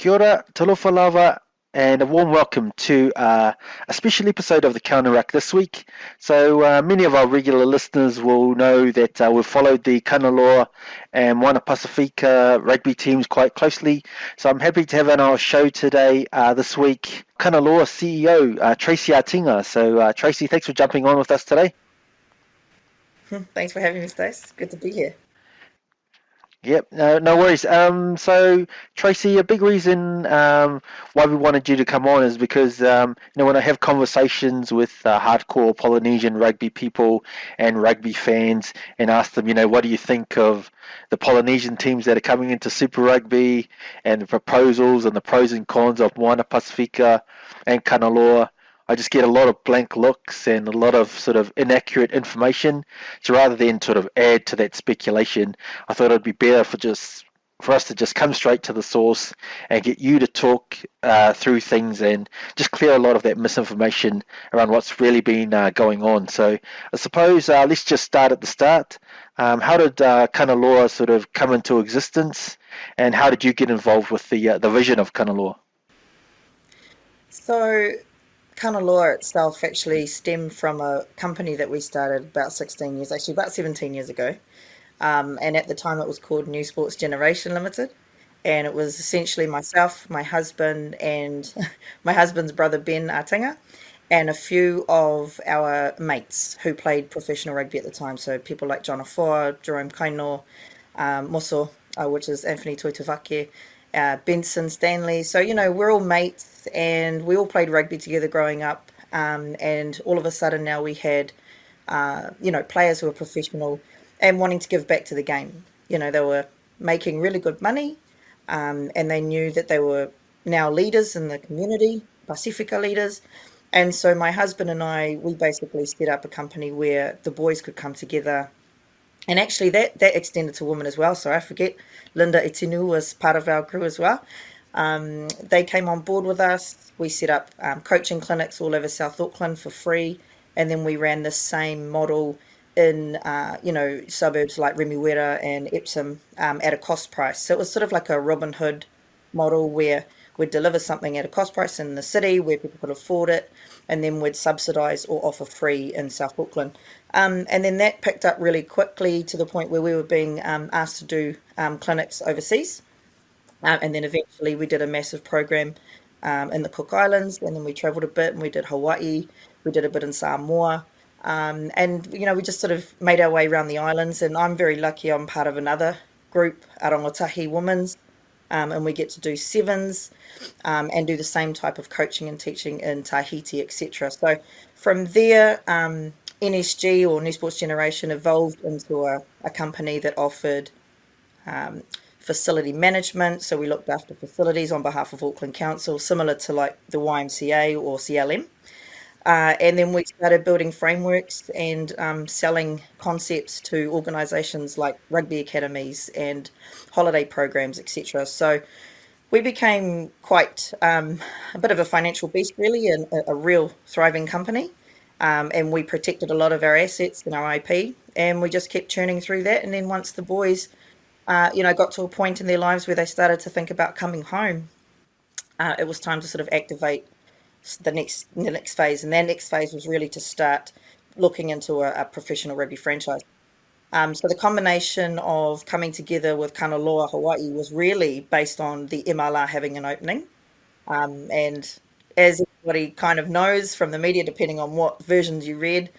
Kia ora, talofa lava, and a warm welcome to a special episode of the Counter Ruck this week. So many of our regular listeners will know that we've followed the Kanaloa and Moana Pasifika rugby teams quite closely. So I'm happy to have on our show today, this week, Kanaloa CEO Tracy Atiga. So Tracy, thanks for jumping on with us today. Thanks for having me, Stace. Good to be here. Yep, no worries. So Tracy, a big reason why we wanted you to come on is because when I have conversations with hardcore Polynesian rugby people and rugby fans, and ask them, what do you think of the Polynesian teams that are coming into Super Rugby, and the proposals and the pros and cons of Moana Pasifika and Kanaloa. I just get a lot of blank looks and a lot of sort of inaccurate information. So rather than sort of add to that speculation, I thought it'd be better for us to just come straight to the source and get you to talk through things and just clear a lot of that misinformation around what's really been going on. So I suppose let's just start at the start. How did Kanaloa sort of come into existence, and how did you get involved with the vision of Kanaloa? So, Kanaloa itself actually stemmed from a company that we started about 16 years, actually about 17 years ago. And at the time it was called New Sports Generation Limited. And it was essentially myself, my husband, and my husband's brother Ben Atiga, and a few of our mates who played professional rugby at the time. So people like John Afoa, Jerome Kaino, Moso, which is Anthony Toitavake, Benson Stanley. So, we're all mates and we all played rugby together growing up. And all of a sudden now we had, players who were professional and wanting to give back to the game. They were making really good money, and they knew that they were now leaders in the community, Pasifika leaders. And so my husband and I, we basically set up a company where the boys could come together. And actually that extended to women as well. So I forget, Linda Itinu was part of our crew as well. They came on board with us. We set up coaching clinics all over South Auckland for free. And then we ran the same model in, suburbs like Remuera and Epsom at a cost price. So it was sort of like a Robin Hood model where we'd deliver something at a cost price in the city where people could afford it, and then we'd subsidise or offer free in South Auckland. And then that picked up really quickly to the point where we were being asked to do clinics overseas. And then eventually we did a massive program in the Cook Islands, and then we travelled a bit and we did Hawaii, we did a bit in Samoa. And, we just sort of made our way around the islands. And I'm very lucky, I'm part of another group, Arongotahi Women's, and we get to do sevens and do the same type of coaching and teaching in Tahiti, etc. So from there, NSG or New Sports Generation evolved into a company that offered facility management. So we looked after facilities on behalf of Auckland Council, similar to like the YMCA or CLM. And then we started building frameworks and selling concepts to organisations like rugby academies and holiday programs, etc. So we became quite a bit of a financial beast, really, and a real thriving company. And we protected a lot of our assets and our IP, and we just kept churning through that. And then once the boys, got to a point in their lives where they started to think about coming home, it was time to sort of activate the next phase. And that next phase was really to start looking into a professional rugby franchise. So the combination of coming together with Kanaloa Hawaii was really based on the MLR having an opening. And as everybody kind of knows from the media, depending on what versions you read,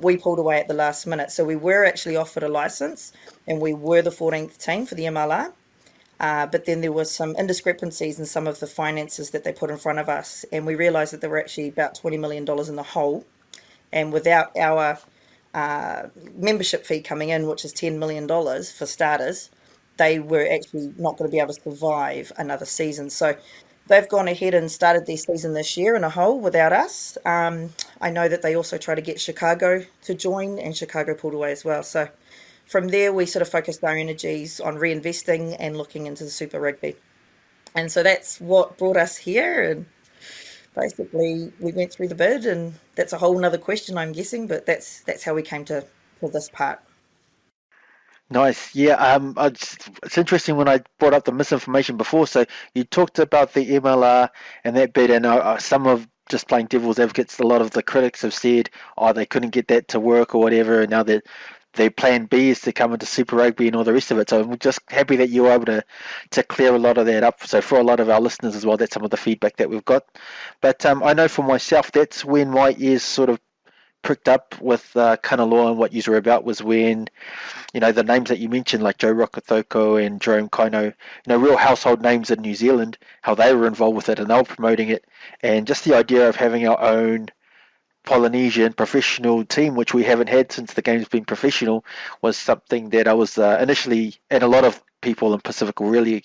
we pulled away at the last minute. So we were actually offered a license and we were the 14th team for the MLR. But then there were some indiscrepancies in some of the finances that they put in front of us. And we realised that there were actually about $20 million in the hole. And without our membership fee coming in, which is $10 million for starters, they were actually not going to be able to survive another season. So they've gone ahead and started their season this year in a hole without us. I know that they also try to get Chicago to join, and Chicago pulled away as well. So from there, we sort of focused our energies on reinvesting and looking into the Super Rugby. And so that's what brought us here. And basically, we went through the bid, and that's a whole nother question, I'm guessing, but that's how we came to this part. Nice. Yeah. It's interesting when I brought up the misinformation before. So you talked about the MLR and that bit, and some of just playing devil's advocates. A lot of the critics have said, "Oh, they couldn't get that to work or whatever," and now that their plan B is to come into Super Rugby and all the rest of it. So I'm just happy that you were able to clear a lot of that up. So for a lot of our listeners as well, that's some of the feedback that we've got. But I know for myself, that's when my ears sort of pricked up with Kanaloa and what you were about was when the names that you mentioned, like Joe Rokotoko and Jerome Kaino, real household names in New Zealand, how they were involved with it and they were promoting it. And just the idea of having our own Polynesian professional team, which we haven't had since the game's been professional, was something that I was initially, and a lot of people in Pacific were really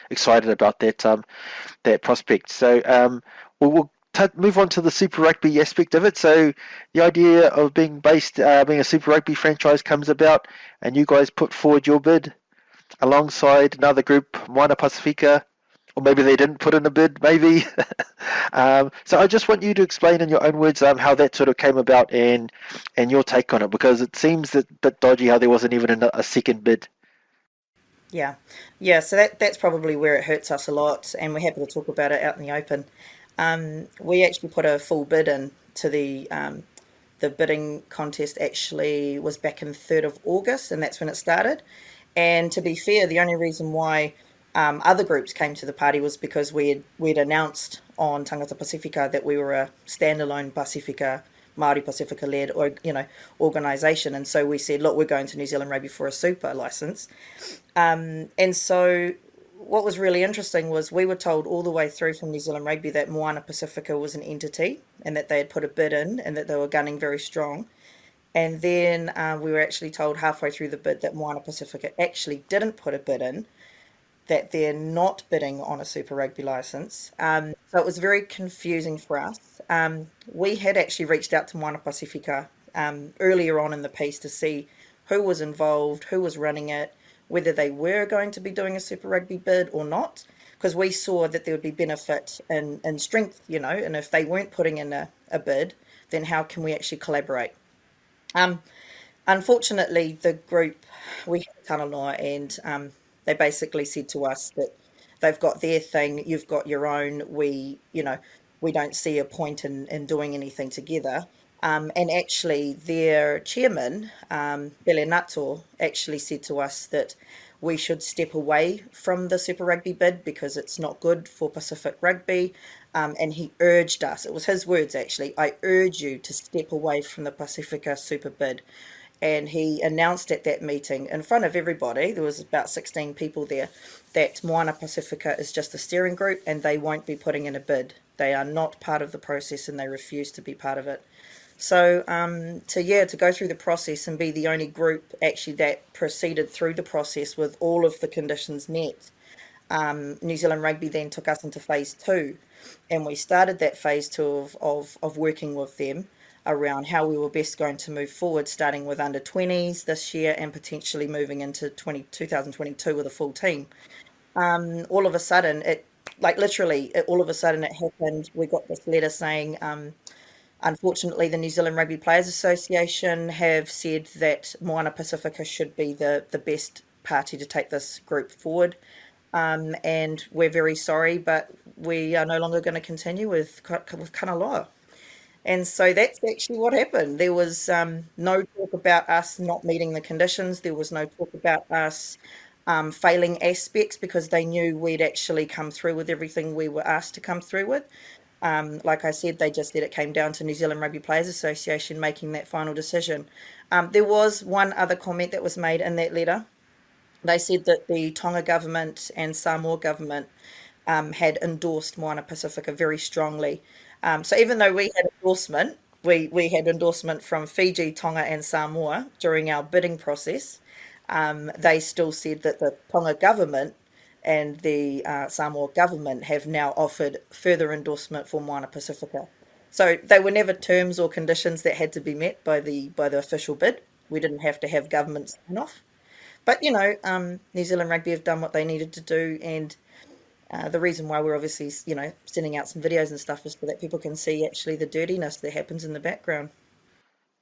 excited about that prospect. So we'll move on to the Super Rugby aspect of it. So the idea of being a Super Rugby franchise comes about, and you guys put forward your bid alongside another group, Moana Pasifika, or maybe they didn't put in a bid, maybe. So I just want you to explain in your own words how that sort of came about and your take on it, because it seems a bit dodgy how there wasn't even a second bid. Yeah, yeah. So that's probably where it hurts us a lot, and we're happy to talk about it out in the open. We actually put a full bid in to the bidding contest. Actually, was back in 3rd of August, and that's when it started. And to be fair, the only reason why other groups came to the party was because we'd announced on Tangata Pasifika that we were a standalone Pasifika Māori Pasifika led or organisation, and so we said, look, we're going to New Zealand Rugby for a super license. And so what was really interesting was we were told all the way through from New Zealand Rugby that Moana Pacifica was an entity and that they had put a bid in and that they were gunning very strong. And then we were actually told halfway through the bid that Moana Pacifica actually didn't put a bid in, that they're not bidding on a Super Rugby license. So it was very confusing for us. We had actually reached out to Moana Pacifica earlier on in the piece to see who was involved, who was running it, whether they were going to be doing a Super Rugby bid or not, because we saw that there would be benefit in strength, and if they weren't putting in a bid, then how can we actually collaborate? Um, Unfortunately, the group, we had Kanaloa, and they basically said to us that they've got their thing, you've got your own. We don't see a point in doing anything together. And actually, their chairman, Bele Nato, actually said to us that we should step away from the Super Rugby bid because it's not good for Pacific Rugby. And he urged us, it was his words actually, I urge you to step away from the Pacifica Super bid. And he announced at that meeting in front of everybody, there was about 16 people there, that Moana Pacifica is just a steering group and they won't be putting in a bid. They are not part of the process and they refuse to be part of it. So to go through the process and be the only group actually that proceeded through the process with all of the conditions met, New Zealand Rugby then took us into phase two, and we started that phase two of working with them around how we were best going to move forward, starting with under 20s this year and potentially moving into 2022 with a full team. All of a sudden, all of a sudden it happened. We got this letter saying, unfortunately, the New Zealand Rugby Players Association have said that Moana Pacifica should be the best party to take this group forward. And we're very sorry, but we are no longer going to continue with Kanaloa. And so that's actually what happened. There was no talk about us not meeting the conditions. There was no talk about us failing aspects because they knew we'd actually come through with everything we were asked to come through with. Like I said, they just said it came down to New Zealand Rugby Players Association making that final decision. There was one other comment that was made in that letter. They said that the Tonga government and Samoa government had endorsed Moana Pacifica very strongly. So even though we had endorsement from Fiji, Tonga, and Samoa during our bidding process. They still said that the Tonga government and the Samoa government have now offered further endorsement for Moana Pacifica. So they were never terms or conditions that had to be met by the official bid. We didn't have to have government sign off. But New Zealand Rugby have done what they needed to do, and the reason why we're obviously sending out some videos and stuff is so that people can see actually the dirtiness that happens in the background.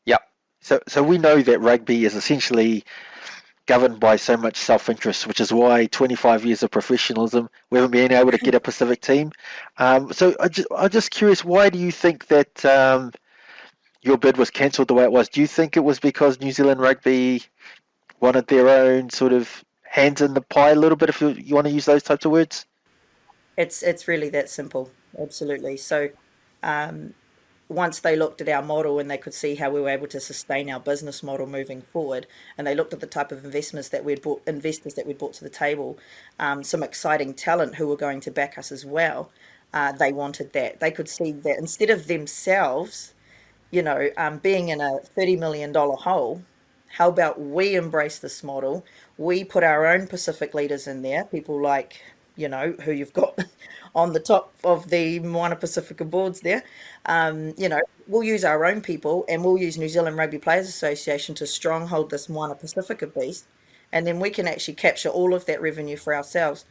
Yep. So we know that rugby is essentially governed by so much self-interest, which is why 25 years of professionalism, we haven't been able to get a Pacific team. I'm just curious, why do you think that your bid was cancelled the way it was? Do you think it was because New Zealand Rugby wanted their own sort of hands in the pie a little bit, if you want to use those types of words? It's really that simple. Absolutely. So um, once they looked at our model and they could see how we were able to sustain our business model moving forward, and they looked at the type of investors that we'd brought to the table, some exciting talent who were going to back us as well. They wanted that. They could see that instead of themselves, being in a $30 million hole, how about we embrace this model? We put our own Pacific leaders in there, people like, who you've got on the top of the Moana Pacifica boards there. We'll use our own people and we'll use New Zealand Rugby Players Association to stronghold this Moana Pacifica beast. And then we can actually capture all of that revenue for ourselves.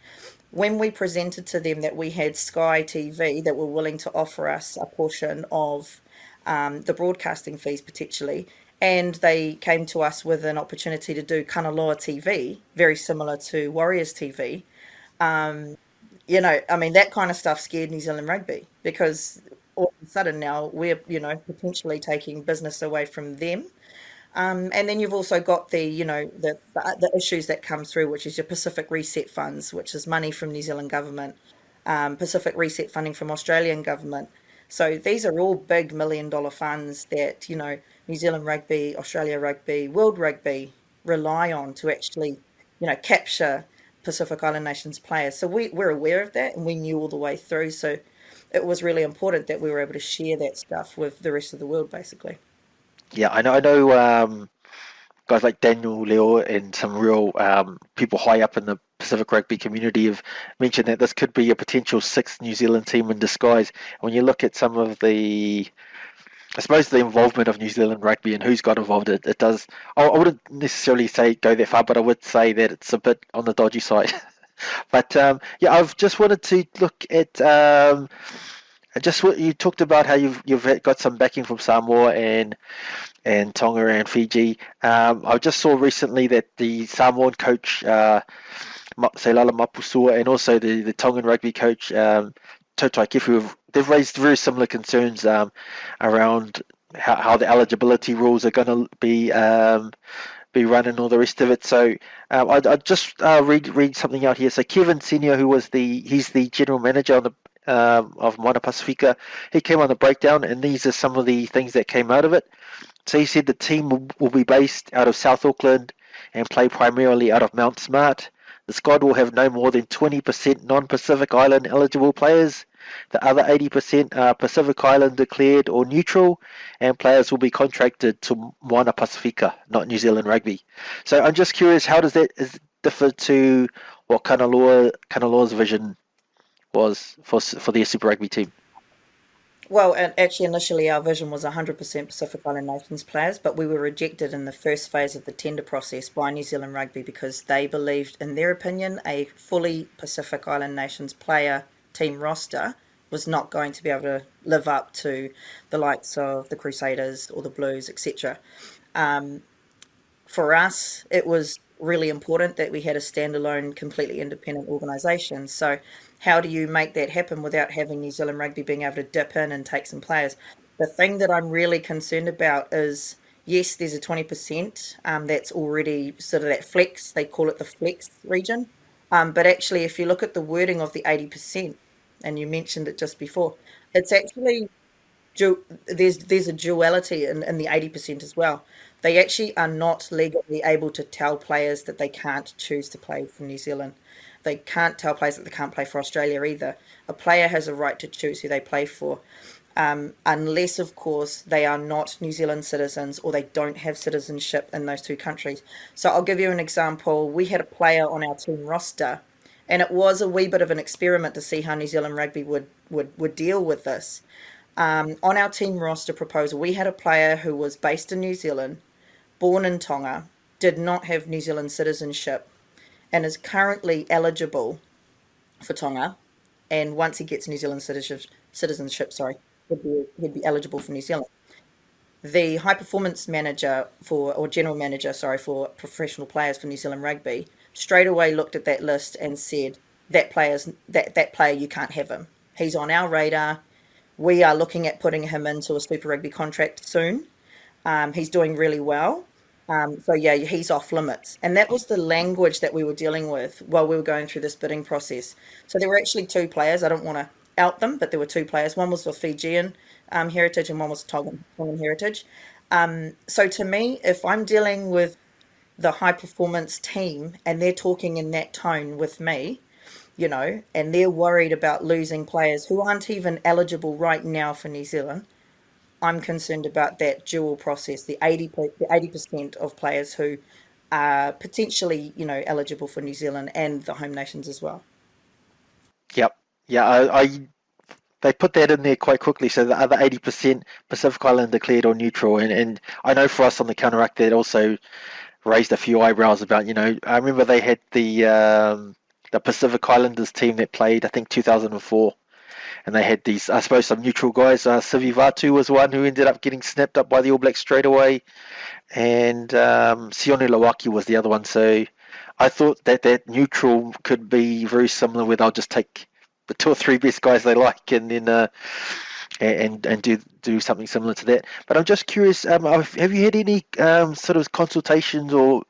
When we presented to them that we had Sky TV that were willing to offer us a portion of the broadcasting fees potentially, and they came to us with an opportunity to do Kanaloa TV, very similar to Warriors TV. I mean, that kind of stuff scared New Zealand Rugby because all of a sudden now we're, potentially taking business away from them. And then you've also got the issues that come through, which is your Pacific Reset funds, which is money from New Zealand government, Pacific Reset funding from Australian government. So these are all big $1 million funds that New Zealand Rugby, Australia Rugby, World Rugby rely on to actually capture Pacific Island nations players. So we're aware of that and we knew all the way through. So it was really important that we were able to share that stuff with the rest of the world, basically. Yeah, I know. I know. Guys like Daniel Leo and some real people high up in the Pacific rugby community have mentioned that this could be a potential sixth New Zealand team in disguise. When you look at some of I suppose the involvement of New Zealand rugby and who's got involved, it does. I wouldn't necessarily say go that far, but I would say that it's a bit on the dodgy side. But yeah, I've just wanted to look at just what you talked about, how you've got some backing from Samoa and Tonga and Fiji. I just saw recently that the Samoan coach, Seilala Mapusua, and also the Tongan rugby coach, Totai Kefu, they've raised very similar concerns around how the eligibility rules are going to be run and all the rest of it. So I just read something out here. So Kevin Senior, he's the general manager on the of Moana Pasifika, he came on the breakdown, and these are some of the things that came out of it. So he said the team will be based out of South Auckland and play primarily out of Mount Smart. The squad will have no more than 20% non-Pacific Island eligible players. The other 80% are Pacific Island declared or neutral, and players will be contracted to Moana Pasifika, not New Zealand Rugby. So I'm just curious, how does that differ to what Kanaloa's vision was for their Super Rugby team? Well, and actually, initially, our vision was 100% Pacific Island Nations players, but we were rejected in the first phase of the tender process by New Zealand Rugby because they believed, in their opinion, a fully Pacific Island Nations player team roster was not going to be able to live up to the likes of the Crusaders or the Blues, etc. For us, it was really important that we had a standalone, completely independent organisation. So, how do you make that happen without having New Zealand Rugby being able to dip in and take some players? The thing that I'm really concerned about is yes, there's a 20% that's already sort of that flex, they call it the flex region. But actually, if you look at the wording of the 80%, and you mentioned it just before, it's actually there's a duality in the 80% as well. They actually are not legally able to tell players that they can't choose to play for New Zealand. They can't tell players that they can't play for Australia either. A player has a right to choose who they play for, unless, of course, they are not New Zealand citizens or they don't have citizenship in those two countries. So I'll give you an example. We had a player on our team roster, and it was a wee bit of an experiment to see how New Zealand Rugby would deal with this. On our team roster proposal, we had a player who was based in New Zealand, born in Tonga, did not have New Zealand citizenship, and is currently eligible for Tonga. And once he gets New Zealand citizenship, sorry, he'd be eligible for New Zealand. the high performance manager for, or general manager, sorry, for professional players for New Zealand Rugby, straight away looked at that list and said, that player, you can't have him. He's on our radar. We are looking at putting him into a Super Rugby contract soon. He's doing really well. So yeah, he's off limits. And that was the language that we were dealing with while we were going through this bidding process. So there were actually two players. I don't want to out them, but there were two players. One was of Fijian heritage and one was Tongan heritage. So to me, if I'm dealing with the high performance team and they're talking in that tone with me, and they're worried about losing players who aren't even eligible right now for New Zealand, I'm concerned about that dual process, the 80% of players who are potentially, eligible for New Zealand and the home nations as well. Yep. Yeah, they put that in there quite quickly. So the other 80% Pacific Island declared or neutral, and I know for us on the Counter Ruck that also raised a few eyebrows about. I remember they had the Pacific Islanders team that played, I think 2004, and they had these, I suppose, some neutral guys. Sivi Vatu was one who ended up getting snapped up by the All Blacks straight away, and Sione Lawaki was the other one. So I thought that neutral could be very similar, where they'll just take the two or three best guys they like, and then and do something similar to that. But I'm just curious, have you had any sort of consultations or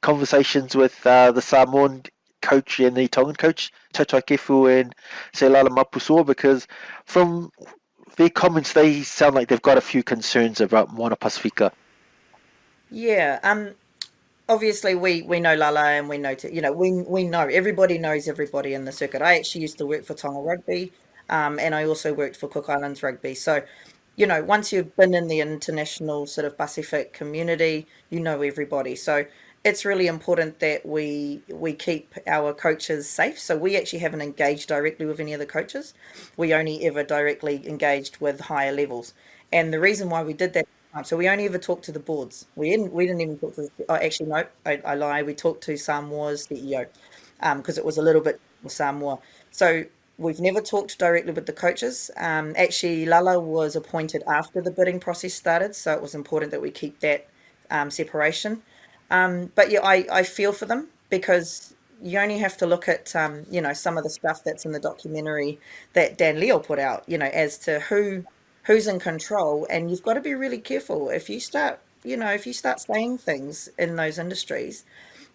conversations with the Samoan coach and the Tongan coach, Tatai Kefu and Selala Mapusua? Because from their comments, they sound like they've got a few concerns about Moana Pasifika. Yeah. Obviously we know Lala and we know, we know, everybody knows everybody in the circuit. I actually used to work for Tonga Rugby, and I also worked for Cook Islands Rugby. So, once you've been in the international sort of Pacific community, you know everybody. So it's really important that we keep our coaches safe. So we actually haven't engaged directly with any of the coaches. We only ever directly engaged with higher levels. And the reason why we did that, so we only ever talked to the boards. We didn't even talk to the, oh, actually, no, I lie. We talked to Samoa's CEO, because it was a little bit Samoa. So we've never talked directly with the coaches. Actually, Lala was appointed after the bidding process started, so it was important that we keep that separation. But yeah, I feel for them because you only have to look at some of the stuff that's in the documentary that Dan Leal put out, as to who's in control, and you've got to be really careful if you start saying things in those industries,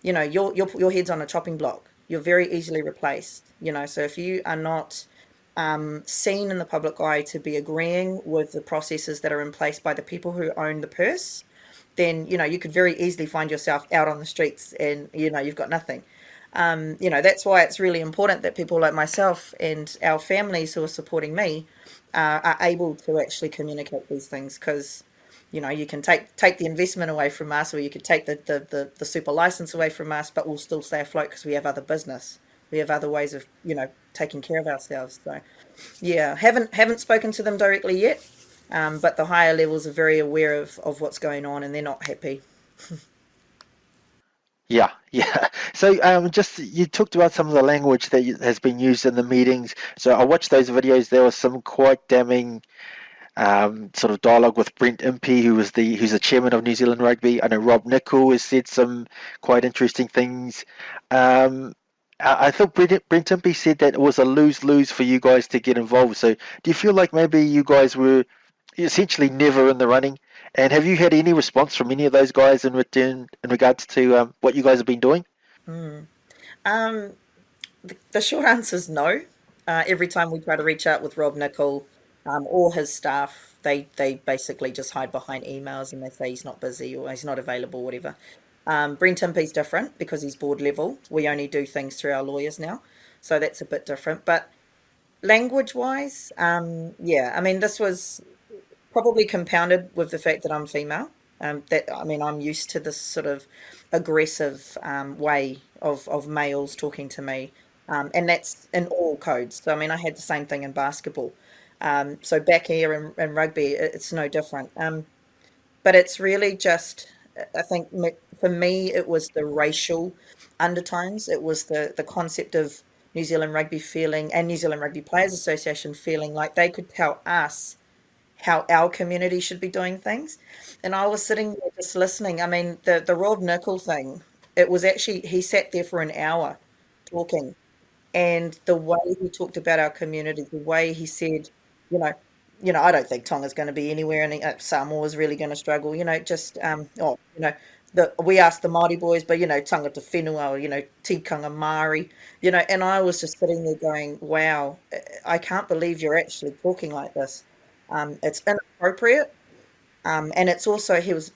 your head's on a chopping block. You're very easily replaced. So if you are not seen in the public eye to be agreeing with the processes that are in place by the people who own the purse, then you could very easily find yourself out on the streets and you've got nothing. That's why it's really important that people like myself and our families who are supporting me are able to actually communicate these things, because you can take the investment away from us, or you could take the super license away from us, but we'll still stay afloat because we have other business, we have other ways of taking care of ourselves. So yeah, haven't spoken to them directly yet, but the higher levels are very aware of what's going on, and they're not happy. Yeah, yeah. So, just you talked about some of the language that has been used in the meetings. So I watched those videos. There was some quite damning sort of dialogue with Brent Impey, who's the chairman of New Zealand Rugby. I know Rob Nichol has said some quite interesting things. Um, I thought Brent Impey said that it was a lose-lose for you guys to get involved. So do you feel like maybe you guys were essentially never in the running? And have you had any response from any of those guys in return in regards to what you guys have been doing? Mm. Um, the short answer is no. Every time we try to reach out with Rob Nichol, or his staff, they basically just hide behind emails and they say he's not busy or he's not available, whatever. Brent Impey's different because he's board level. We only do things through our lawyers now, so that's a bit different. But language wise, yeah, I mean, this was probably compounded with the fact that I'm female. That I mean, I'm used to this sort of aggressive way of males talking to me, and that's in all codes. So I mean, I had the same thing in basketball. So back here in rugby, it's no different. But it's really just, I think for me, it was the racial undertones. It was the concept of New Zealand Rugby feeling, and New Zealand Rugby Players Association feeling like they could tell us how our community should be doing things. And I was sitting there just listening. I mean, the Rob Nickel thing, it was actually, he sat there for an hour talking. And the way he talked about our community, the way he said, you know, I don't think Tonga's going to be anywhere, and Samoa's really going to struggle. Just we asked the Māori boys, but tangata whenua, or tikanga Māori, and I was just sitting there going, wow, I can't believe you're actually talking like this. It's inappropriate, and it's also he was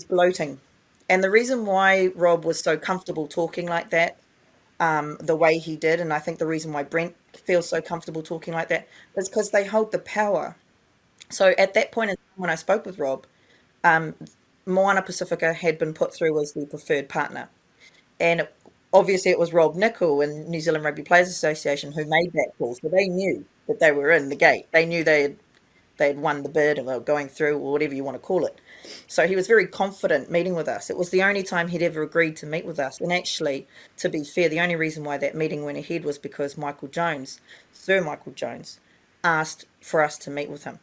gloating, and the reason why Rob was so comfortable talking like that, the way he did, and I think the reason why Brent feels so comfortable talking like that is because they hold the power. So at that point in time when I spoke with Rob, um, Moana Pasifika had been put through as the preferred partner. And obviously it was Rob Nickel and New Zealand Rugby Players Association who made that call. So they knew that they were in the gate. They knew they had won the bid and they were going through, or whatever you want to call it. So he was very confident meeting with us. It was the only time he'd ever agreed to meet with us. And actually, to be fair, the only reason why that meeting went ahead was because Sir Michael Jones, asked for us to meet with him.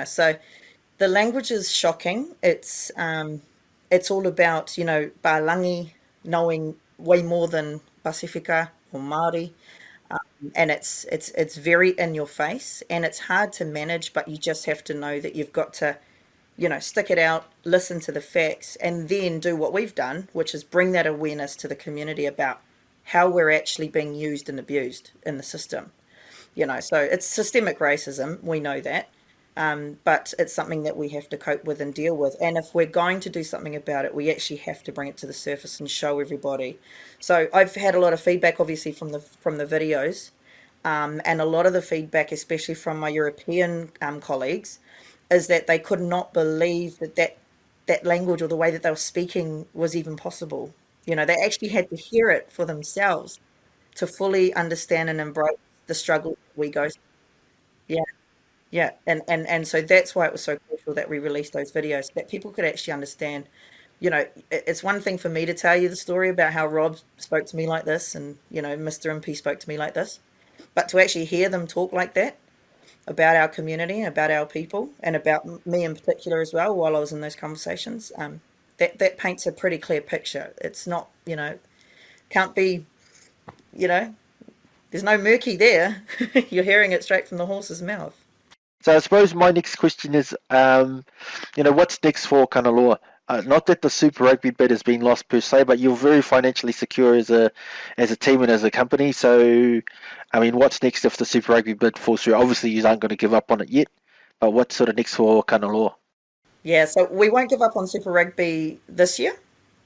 So the language is shocking. It's all about, Balangi knowing way more than Pasifika or Māori, and it's very in your face, and it's hard to manage, but you just have to know that you've got to, stick it out, listen to the facts, and then do what we've done, which is bring that awareness to the community about how we're actually being used and abused in the system. So it's systemic racism, we know that, but it's something that we have to cope with and deal with. And if we're going to do something about it, we actually have to bring it to the surface and show everybody. So I've had a lot of feedback, obviously, from the videos, and a lot of the feedback, especially from my European colleagues, is that they could not believe that language or the way that they were speaking was even possible. They actually had to hear it for themselves to fully understand and embrace the struggle we go through. Yeah. Yeah, and so that's why it was so crucial that we released those videos, so that people could actually understand. It's one thing for me to tell you the story about how Rob spoke to me like this, and Mr. MP spoke to me like this, but to actually hear them talk like that about our community, about our people, and about me in particular as well, while I was in those conversations, that paints a pretty clear picture. It's not, can't be, you know, there's no murky there. You're hearing it straight from the horse's mouth. So I suppose my next question is, what's next for Kanaloa? Not that the Super Rugby bid has been lost per se, but you're very financially secure as a team and as a company. So, I mean, what's next if the Super Rugby bid falls through? Obviously, you aren't going to give up on it yet, but what's sort of next for Kanaloa? Yeah, so we won't give up on Super Rugby this year,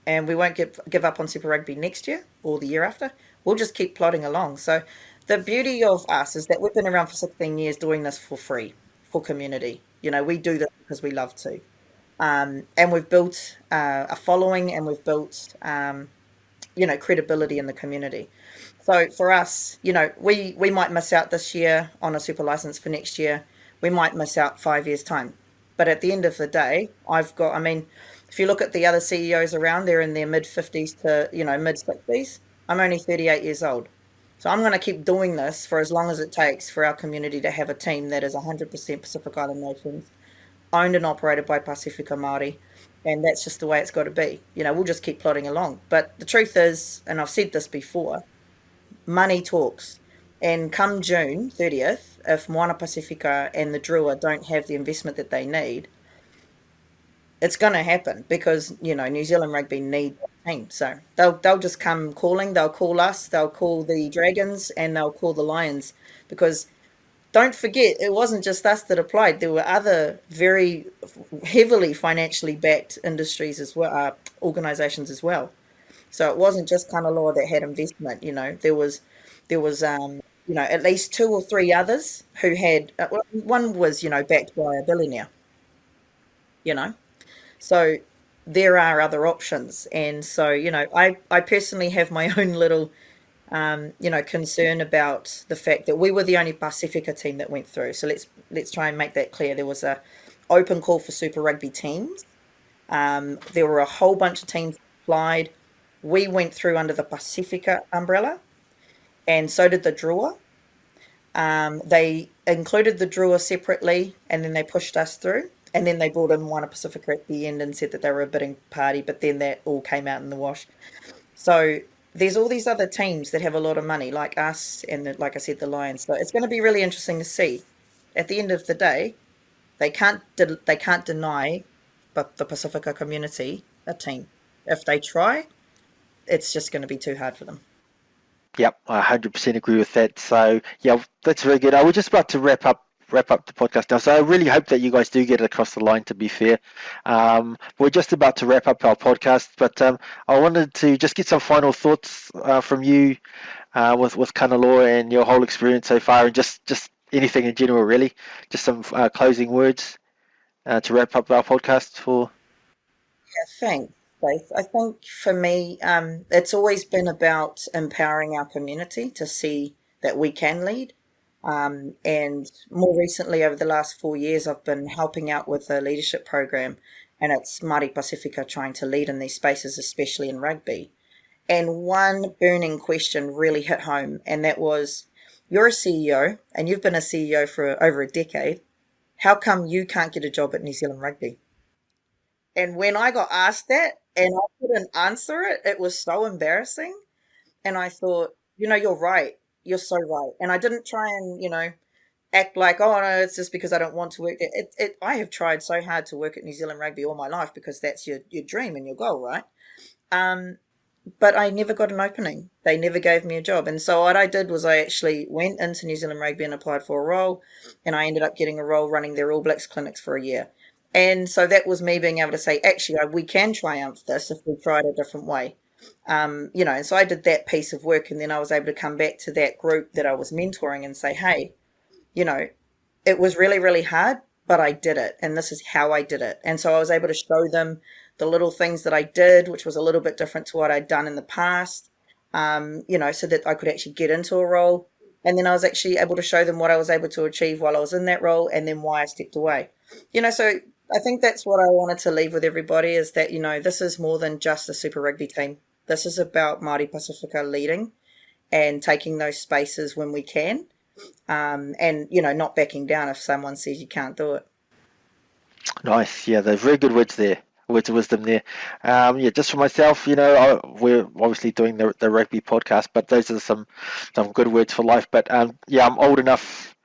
and we won't give up on Super Rugby next year or the year after. We'll just keep plodding along. So the beauty of us is that we've been around for 16 years doing this for free, for community. We do this because we love to. And we've built a following, and we've built, credibility in the community. So for us, we might miss out this year on a super license for next year. We might miss out 5 years' time. But at the end of the day, I mean, if you look at the other CEOs around, they're in their mid 50s to, mid 60s. I'm only 38 years old. So I'm going to keep doing this for as long as it takes for our community to have a team that is 100% Pacific Island nations, owned and operated by Pasifika Māori, and that's just the way it's got to be. We'll just keep plodding along. But the truth is, and I've said this before, money talks. And come June 30th, if Moana Pasifika and the Dura don't have the investment that they need, it's going to happen because, New Zealand Rugby need that team. So they'll just come calling. They'll call us. They'll call the Dragons, and they'll call the Lions, because don't forget, it wasn't just us that applied. There were other very heavily financially backed industries as well, organisations as well. So it wasn't just Kanaloa that had investment. There was at least two or three others who had. Well, one was backed by a billionaire. You know, so there are other options, and so I personally have my own little concern about the fact that we were the only Pacifica team that went through. So let's try and make that clear. There was a open call for Super Rugby teams. There were a whole bunch of teams applied. We went through under the Pacifica umbrella, and so did the Drua. They included the Drua separately, and then they pushed us through. And then they brought in Moana Pasifika at the end and said that they were a bidding party, but then that all came out in the wash. So there's all these other teams that have a lot of money, like us, and like I said, the Lions. So it's going to be really interesting to see. At the end of the day, they can't deny, but the Pacifica community a team. If they try, it's just going to be too hard for them. Yep, I 100% agree with that. So yeah, that's very good. I was just about to wrap up the podcast now. So I really hope that you guys do get it across the line. To be fair, we're just about to wrap up our podcast, but I wanted to just get some final thoughts from you with Kanaloa and your whole experience so far, and just anything in general, really. Just some closing words to wrap up our podcast for. Thanks, Stace. I think for me, it's always been about empowering our community to see that we can lead. And more recently, over the last 4 years, I've been helping out with a leadership program, and it's Māori Pasifika trying to lead in these spaces, especially in rugby. And one burning question really hit home, and that was, you're a CEO, and you've been a CEO for over a decade. How come you can't get a job at New Zealand Rugby? And when I got asked that and I couldn't answer it, it was so embarrassing. And I thought, you're right. You're so right. And I didn't try and, act like, oh no, it's just because I don't want to work there. I have tried so hard to work at New Zealand Rugby all my life because that's your dream and your goal, right? Um, but I never got an opening. They never gave me a job. And so what I did was I actually went into New Zealand Rugby and applied for a role, and I ended up getting a role running their All Blacks clinics for a year. And so that was me being able to say, actually, we can triumph this if we try it a different way. And so I did that piece of work, and then I was able to come back to that group that I was mentoring and say, hey, you know, it was really, really hard, but I did it. And this is how I did it. And so I was able to show them the little things that I did, which was a little bit different to what I'd done in the past, so that I could actually get into a role. And then I was actually able to show them what I was able to achieve while I was in that role and then why I stepped away. So I think that's what I wanted to leave with everybody is that, this is more than just a Super Rugby team. This is about Māori Pasifika leading and taking those spaces when we can. And not backing down if someone says you can't do it. Nice, yeah, they're very good words there, words of wisdom there. Yeah, just for myself, we're obviously doing the rugby podcast, but those are some good words for life. But yeah, I'm old enough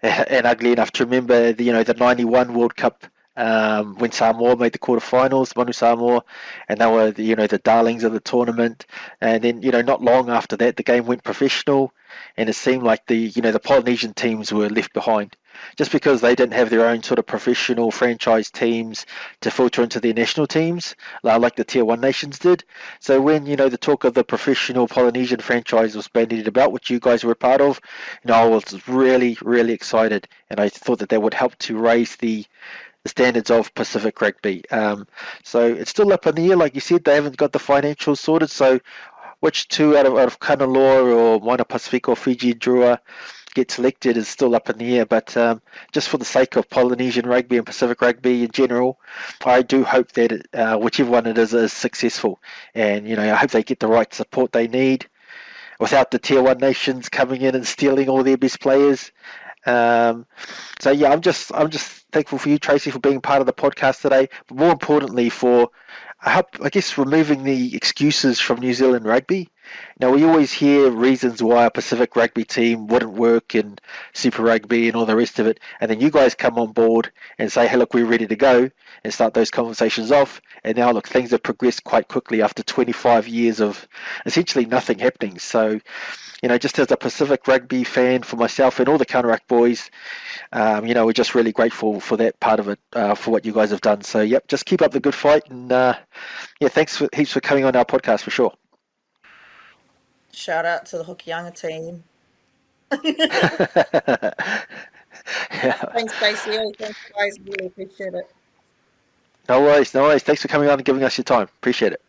and ugly enough to remember the '91 World Cup when Samoa made the quarterfinals, Manu Samoa, and they were the darlings of the tournament. And then not long after that, the game went professional, and it seemed like the Polynesian teams were left behind, just because they didn't have their own sort of professional franchise teams to filter into their national teams, like the Tier 1 nations did. So when, the talk of the professional Polynesian franchise was bandied about, which you guys were a part of, I was really, really excited, and I thought that would help to raise the standards of Pacific Rugby. So it's still up in the air, like you said, they haven't got the financials sorted, so which two out of Kanaloa or Moana Pasifika or Fiji Dura get selected is still up in the air. But just for the sake of Polynesian rugby and Pacific rugby in general, I do hope that whichever one it is successful. And I hope they get the right support they need without the Tier 1 nations coming in and stealing all their best players. So yeah, I'm just thankful for you, Tracy, for being part of the podcast today. But more importantly, for I guess removing the excuses from New Zealand rugby. Now we always hear reasons why a Pacific rugby team wouldn't work in Super Rugby and all the rest of it, and then you guys come on board and say, "Hey, look, we're ready to go," and start those conversations off. And now, look, things have progressed quite quickly after 25 years of essentially nothing happening. So just as a Pacific Rugby fan for myself and all the Counter Ruck boys, we're just really grateful for that part of it, for what you guys have done. So, yep, just keep up the good fight, and yeah, thanks heaps for coming on our podcast for sure. Shout out to the Hokianga team. Yeah. Thanks, Stacey. Thanks, guys. Really appreciate it. No worries, no worries. Thanks for coming on and giving us your time. Appreciate it.